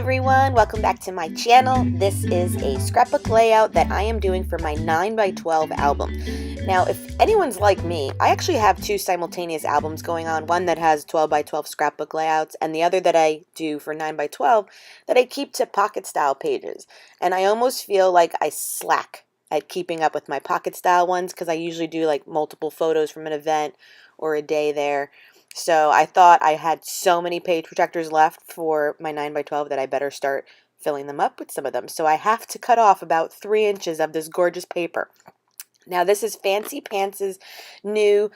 everyone, welcome back to my channel. This is a scrapbook layout that I am doing for my 9x12 album. Now, if anyone's like me, I actually have two simultaneous albums going on, one that has 12x12 scrapbook layouts and the other that I do for 9x12 that I keep to pocket style pages. And I almost feel like I slack at keeping up with my pocket style ones because I usually do like multiple photos from an event or a day there. So I thought I had so many page protectors left for my 9x12 that I better start filling them up with some of them. So I have to cut off about 3 inches of this gorgeous paper. Now this is Fancy Pants' new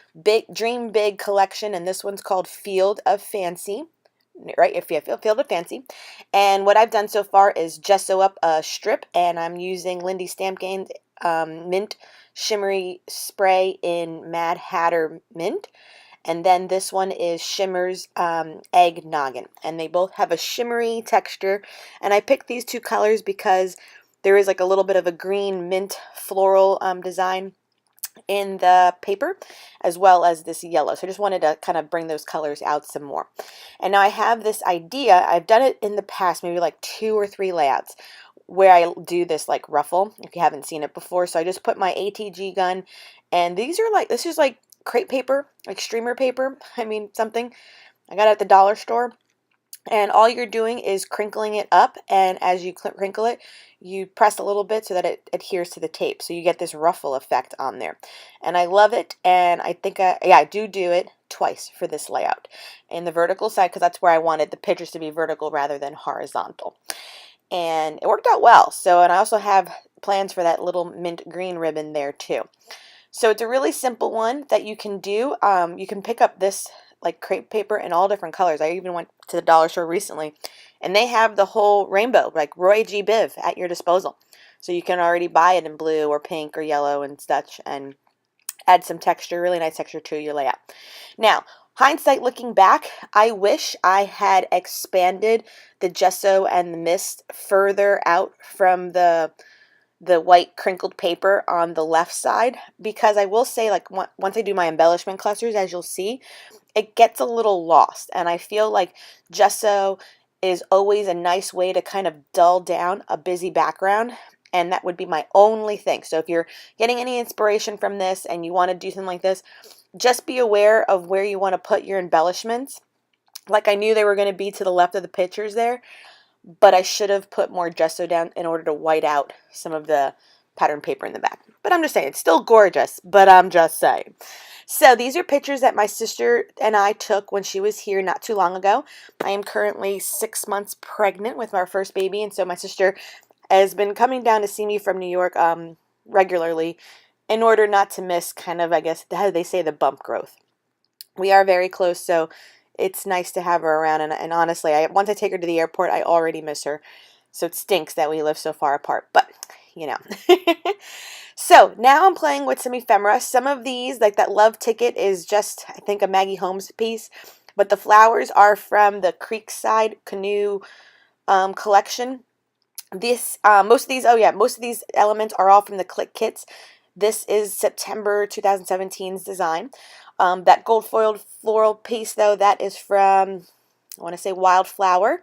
Dream Big collection, and this one's called Field of Fancy. Right, if you Field of Fancy. And what I've done so far is gesso up a strip, and I'm using Lindy Stampgain's Mint Shimmery Spray in Mad Hatter Mint. And then this one is Shimmer's Egg Noggin. And they both have a shimmery texture. And I picked these two colors because there is like a little bit of a green mint floral design in the paper, as well as this yellow. So I just wanted to kind of bring those colors out some more. And now I have this idea. I've done it in the past, maybe like 2 or 3 layouts, where I do this like ruffle, if you haven't seen it before. So I just put my ATG gun, and this is like crepe paper, like streamer paper, something I got at the dollar store. And all you're doing is crinkling it up, and as you crinkle it, you press a little bit so that it adheres to the tape. So you get this ruffle effect on there. And I love it, and I think I do it twice for this layout. In the vertical side, because that's where I wanted the pictures to be vertical rather than horizontal. And it worked out well. So, and I also have plans for that little mint green ribbon there too. So it's a really simple one that you can do. You can pick up this like crepe paper in all different colors. I even went to the dollar store recently, and they have the whole rainbow, like Roy G. Biv, at your disposal. So you can already buy it in blue or pink or yellow and such, and add some texture, really nice texture to your layout. Now, hindsight looking back, I wish I had expanded the gesso and the mist further out from the white crinkled paper on the left side, because I will say, like, once I do my embellishment clusters, as you'll see, it gets a little lost, and I feel like gesso is always a nice way to kind of dull down a busy background, and that would be my only thing. So if you're getting any inspiration from this and you want to do something like this, just be aware of where you want to put your embellishments. Like, I knew they were going to be to the left of the pictures there, but I should have put more gesso down in order to white out some of the pattern paper in the back. But I'm just saying, it's still gorgeous, but I'm just saying. So these are pictures that my sister and I took when she was here not too long ago. I am currently 6 months pregnant with our first baby, and so my sister has been coming down to see me from New York regularly in order not to miss kind of, I guess, how do they say, the bump growth. We are very close, so it's nice to have her around, and honestly, once I take her to the airport, I already miss her. So it stinks that we live so far apart, but, you know. So now I'm playing with some ephemera. Some of these, like that love ticket, is just, I think, a Maggie Holmes piece, but the flowers are from the Creekside Canoe collection. Most of these elements are all from the Click Kits. This is September 2017's design. That gold foiled floral piece, though, that is from, I want to say, Wildflower.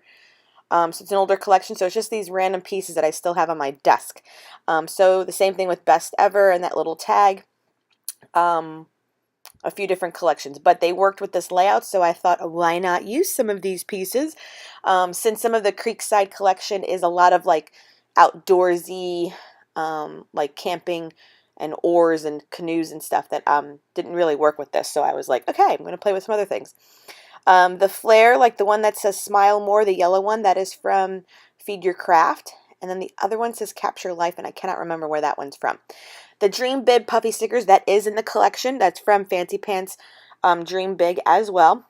So it's an older collection, so it's just these random pieces that I still have on my desk. So the same thing with Best Ever and that little tag. A few different collections, but they worked with this layout, so I thought, why not use some of these pieces? Since some of the Creekside collection is a lot of like outdoorsy, like camping and oars and canoes and stuff that didn't really work with this, so I was like, okay, I'm going to play with some other things. The flare, like the one that says Smile More, the yellow one, that is from Feed Your Craft, and then the other one says Capture Life, and I cannot remember where that one's from. The Dream Big puffy stickers, that is in the collection, that's from Fancy Pants Dream Big as well,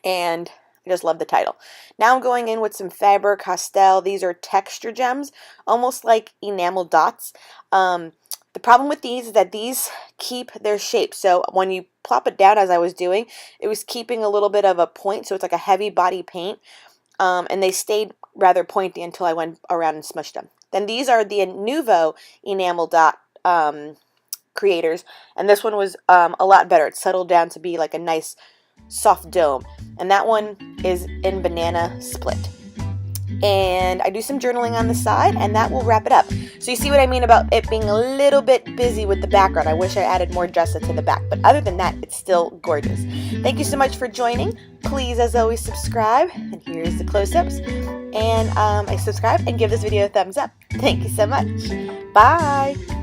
and I just love the title. Now I'm going in with some Faber Castell. These are texture gems, almost like enamel dots. The problem with these is that these keep their shape. So when you plop it down, as I was doing, it was keeping a little bit of a point. So it's like a heavy body paint. And they stayed rather pointy until I went around and smushed them. Then these are the Nuvo enamel dot creators. And this one was a lot better. It settled down to be like a nice soft dome. And that one is in Banana Split. and I do some journaling on the side, and that will wrap it up. So you see what I mean about it being a little bit busy with the background. I wish I added more Jessa to the back, but other than that, it's still gorgeous. Thank you so much for joining. Please, as always, subscribe, and here's the close-ups, and subscribe and give this video a thumbs up. Thank you so much. Bye!